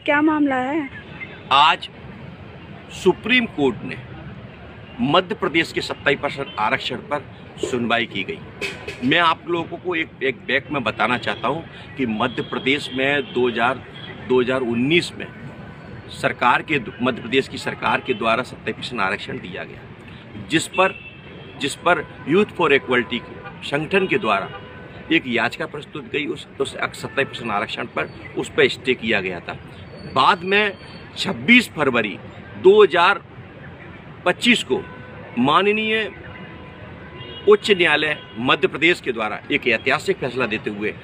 क्या मामला है? आज सुप्रीम कोर्ट ने मध्य प्रदेश के 27% आरक्षण पर सुनवाई की गई। मैं आप लोगों को एक बैक में बताना चाहता हूं कि मध्य प्रदेश में 2019 में मध्य प्रदेश की सरकार के द्वारा 27% आरक्षण दिया गया, जिस पर यूथ फॉर इक्वलिटी संगठन के द्वारा एक याचिका प्रस्तुत गई उस 27% आरक्षण पर, उस पर स्टे किया गया था। बाद में 26 फरवरी 2025 को माननीय उच्च न्यायालय मध्य प्रदेश के द्वारा एक ऐतिहासिक फैसला देते हुए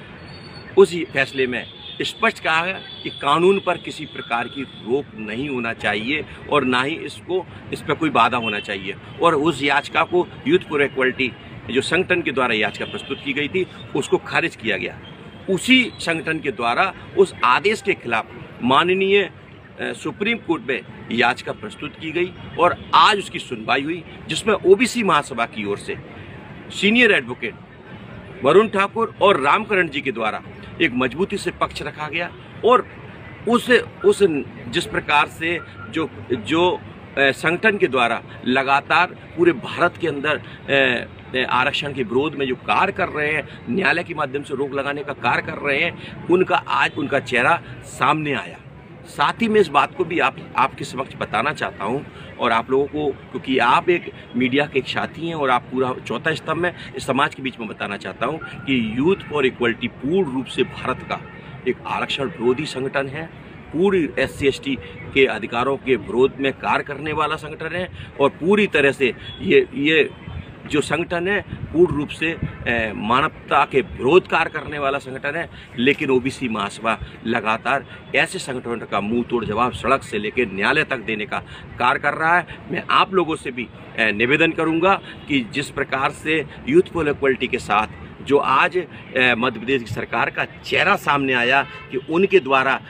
उस फैसले में स्पष्ट कहा है कि कानून पर किसी प्रकार की रोक नहीं होना चाहिए और ना ही इस पर कोई बाधा होना चाहिए। और उस याचिका को यूथ फॉर इक्वलिटी जो संगठन के द्वारा याचिका प्रस्तुत की गई थी उसको खारिज किया गया। उसी संगठन के द्वारा उस आदेश के खिलाफ माननीय सुप्रीम कोर्ट में याचिका प्रस्तुत की गई और आज उसकी सुनवाई हुई, जिसमें ओबीसी महासभा की ओर से सीनियर एडवोकेट वरुण ठाकुर और रामकरण जी के द्वारा एक मजबूती से पक्ष रखा गया। और उस जिस प्रकार से जो संगठन के द्वारा लगातार पूरे भारत के अंदर आरक्षण के विरोध में जो कार्य कर रहे हैं, न्यायालय के माध्यम से रोक लगाने का कार्य कर रहे हैं, आज उनका चेहरा सामने आया। साथ ही मैं इस बात को भी आपके समक्ष बताना चाहता हूं और आप लोगों को, क्योंकि आप एक मीडिया के एक साथी हैं और आप पूरा चौथा स्तंभ में इस समाज के बीच में बताना चाहता हूं कि यूथ फॉर इक्वलिटी पूर्ण रूप से भारत का एक आरक्षण विरोधी संगठन है, पूरी SC/ST के अधिकारों के विरोध में कार्य करने वाला संगठन है और पूरी तरह से ये जो संगठन है पूर्ण रूप से मानवता के विरोध कार्य करने वाला संगठन है। लेकिन ओबीसी महासभा लगातार ऐसे संगठनों का मुंह तोड़ जवाब सड़क से लेकर न्यायालय तक देने का कार्य कर रहा है। मैं आप लोगों से भी निवेदन करूंगा कि जिस प्रकार से यूथ फॉर इक्वलिटी के साथ जो आज मध्य प्रदेश की सरकार का चेहरा सामने आया कि उनके द्वारा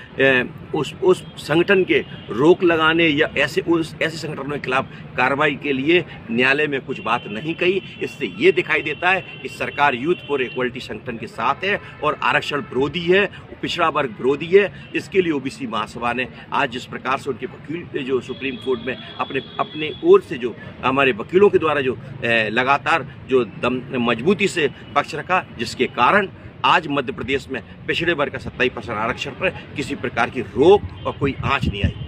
उस संगठन के रोक लगाने या ऐसे संगठनों के खिलाफ कार्रवाई के लिए न्यायालय में कुछ बात नहीं कही, इससे ये दिखाई देता है कि सरकार यूथ फॉर इक्वलिटी संगठन के साथ है और आरक्षण विरोधी है, पिछड़ा वर्ग विरोधी है। इसके लिए ओबीसी महासभा ने आज जिस प्रकार से उनके वकील जो सुप्रीम कोर्ट में अपने ओर से जो हमारे वकीलों के द्वारा जो लगातार जो मजबूती से पक्ष रखा, जिसके कारण आज मध्य प्रदेश में पिछड़े वर्ग का 27% आरक्षण पर किसी प्रकार की रोक और कोई आंच नहीं आई।